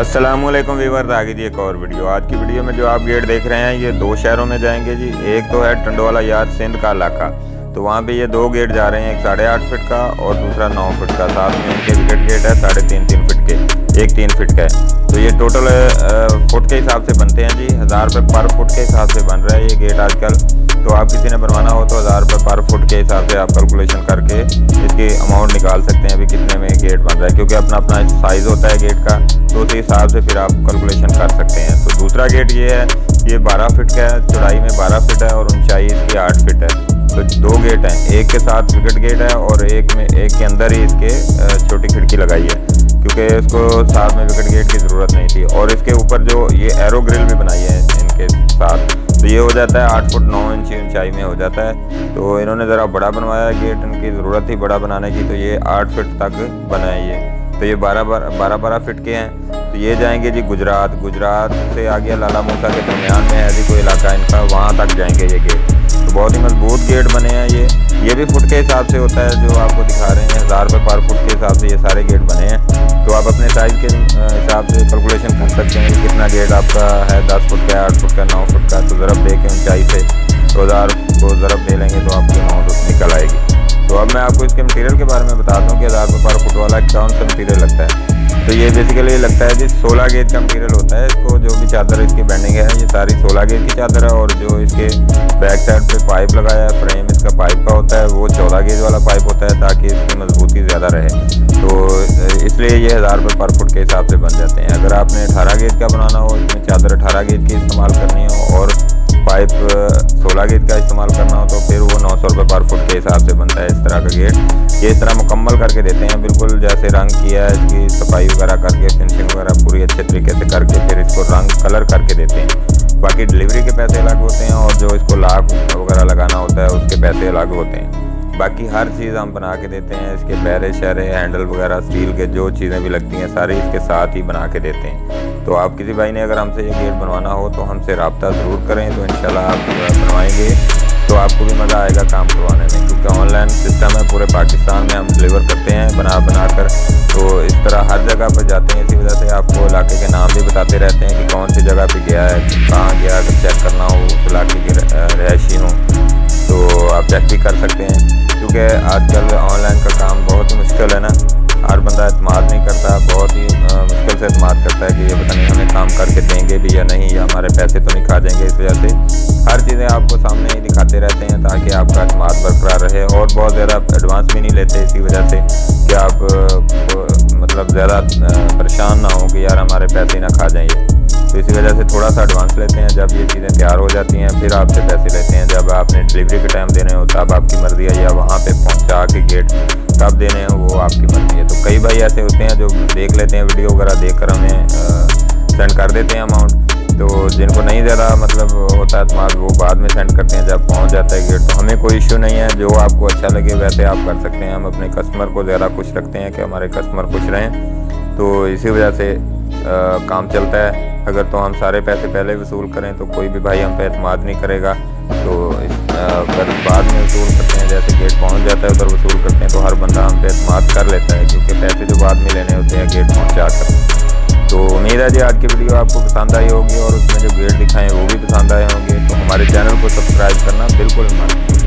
अस्सलामुअलैकुम व्यूअर्स, आगे जी एक और वीडियो। आज की वीडियो में जो आप गेट देख रहे हैं ये दो शहरों में जाएंगे जी। एक तो है टंडवाला याद सिंध का इलाका, तो वहाँ पे ये दो गेट जा रहे हैं, एक 8.5 फीट का और दूसरा 9 फीट का। साथ में इनके विकेट गेट है 3.5 फीट के, एक 3 फीट का है। तो ये टोटल फुट के हिसाब से बनते हैं जी, 1000 रुपये पर फुट के हिसाब से बन रहा है ये गेट आजकल। तो आप किसी ने बनवाना हो तो 1000 रुपये पर फुट के हिसाब से आप कैलकुलेशन करके इसकी अमाउंट निकाल सकते हैं अभी कितने में गेट बन रहा है, क्योंकि अपना अपना साइज़ होता है गेट का, तो उसी हिसाब से फिर आप कैलकुलेशन कर सकते हैं। तो दूसरा गेट ये है, ये 12 फीट का है, चौड़ाई में 12 फीट है और ऊंचाई इसकी 8 फीट है। तो दो गेट हैं, एक के साथ विकेट गेट है और एक के अंदर ही इसके छोटी खिड़की लगाई है, क्योंकि इसको साथ में विकेट गेट की ज़रूरत नहीं थी। और इसके ऊपर जो ये एरो ग्रिल भी बनाई है इनके साथ, तो ये हो जाता है 8 फुट 9 इंच ऊंचाई में हो जाता है। तो इन्होंने ज़रा बड़ा बनवाया गेट, इनकी ज़रूरत थी बड़ा बनाने की, तो ये 8 फीट तक बना है ये। तो ये 12 फीट के हैं। तो ये जाएंगे जी गुजरात से आ गया, लाला मूसा के दरमियान में है जी कोई इलाका इनका, वहाँ तक जाएंगे ये गेट। तो बहुत ही मजबूत गेट बने हैं ये भी फुट के हिसाब से होता है जो आपको दिखा रहे हैं, 1000 रुपये पर फुट के हिसाब से ये सारे गेट बने हैं। तो आप अपने साइज़ के हिसाब से कैलकुलेशन कर सकते हैं कि कितना गेट आपका है, 10 फुट का, 8 फुट का, 9 फुट का। तो ज़रब दे के ऊंचाई से 2000 को ज़रब दे लेंगे तो आपकी अमाउंट निकल आएगी। तो अब मैं आपको इसके मटीरियल के बारे में बताता हूँ कि 1000 रुपये पर फुट वाला कौन सा मटीरियल लगता है। तो ये बेसिकली लगता है जी 16 गेज का मटीरियल होता है। इसको जो भी चादर इसकी बेंडिंग है ये सारी 16 गेज की चादर है, और जो इसके बैक साइड पे पाइप लगाया है, फ्रेम इसका पाइप का होता है, वो 14 गेज वाला पाइप होता है ताकि इसकी मजबूती ज़्यादा रहे। तो इसलिए ये 1000 रुपये पर फुट के हिसाब से बन जाते हैं। अगर आपने 18 गेज का बनाना हो, इसमें चादर 18 गेज की इस्तेमाल करनी हो और पाइप 16 गेज का इस्तेमाल करना हो, तो फिर वो 900 रुपये पर फुट के हिसाब से बनता है इस तरह का गेट। ये इस तरह मुकम्मल करके देते हैं, बिल्कुल जैसे रंग किया है, इसकी सफाई वगैरह करके, फिनिशिंग वगैरह पूरी अच्छे तरीके से करके फिर इसको रंग कलर करके देते हैं। बाकी डिलीवरी के पैसे अलग होते हैं और जो इसको लाक वगैरह लगाना होता है उसके पैसे अलग होते हैं। बाकी हर चीज़ हम बना के देते हैं, इसके पैरे शहरे हैंडल वगैरह स्टील के जो चीज़ें भी लगती हैं सारी इसके साथ ही बना के देते हैं। तो आप किसी भाई ने अगर हमसे ये गेट बनवाना हो तो हमसे रब्ता ज़रूर करें, तो इंशाल्लाह आप बनवाएंगे तो आपको भी मज़ा आएगा काम करवाने में, क्योंकि ऑनलाइन सिस्टम है, पूरे पाकिस्तान में हम डिलीवर करते हैं बना कर। तो इस तरह हर जगह पर जाते हैं, इसी वजह से आपको इलाके के नाम भी बताते रहते हैं कि कौन सी जगह पर गया है, कहाँ गया। अगर चेक करना हो उस इलाके के रहायशी हो तो आप चेक भी कर सकते हैं, क्योंकि आजकल ऑनलाइन का काम बहुत ही मुश्किल है ना, हर बंदा एतमाद नहीं करता, बहुत ही मुश्किल से एतमाद करता है कि ये पता नहीं हमें काम करके देंगे भी या नहीं, या हमारे पैसे तो नहीं खा जाएंगे। इस वजह से हर चीज़ें आपको सामने ही दिखाते रहते हैं ताकि आपका एतमाद बरकरार रहे, और बहुत ज़्यादा एडवांस भी नहीं लेते इसी वजह से कि आप मतलब ज़्यादा परेशान ना हो कि यार हमारे पैसे ना खा जाएंगे। तो इसी वजह से थोड़ा सा एडवांस लेते हैं, जब ये चीज़ें तैयार हो जाती हैं फिर आपसे पैसे लेते हैं। जब आपने डिलीवरी के टाइम देने हो तब आपकी मर्ज़ी है, या वहाँ पे पहुँचा के गेट कब देने हो वो आपकी मर्ज़ी है। तो कई भाई ऐसे होते हैं जो देख लेते हैं वीडियो वगैरह देख कर हमें सेंड कर देते हैं अमाउंट, तो जिनको नहीं ज़्यादा मतलब होता है अतमाद वो बाद में सेंड करते हैं जब पहुँच जाता है गेट। तो हमें कोई इशू नहीं है, जो आपको अच्छा लगे वैसे आप कर सकते हैं। हम अपने कस्टमर को ज़्यादा खुश रखते हैं कि हमारे कस्टमर खुश रहें, तो इसी वजह से काम चलता है। अगर तो हम सारे पैसे पहले वसूल करें तो कोई भी भाई हम पे एतमाद नहीं करेगा, तो अगर बाद में वसूल करते हैं, जैसे गेट पहुंच जाता है उधर वसूल करते हैं, तो हर बंदा हम पे एतमाद कर लेता है, क्योंकि पैसे जो बाद में लेने होते हैं गेट पहुंचा कर। तो उम्मीद है जी आज की वीडियो आपको पसंद आई होगी और उसमें जो गेट दिखाएँ वो भी पसंद आए होंगे। तो हमारे चैनल को सब्सक्राइब करना बिल्कुल मत भूलिए।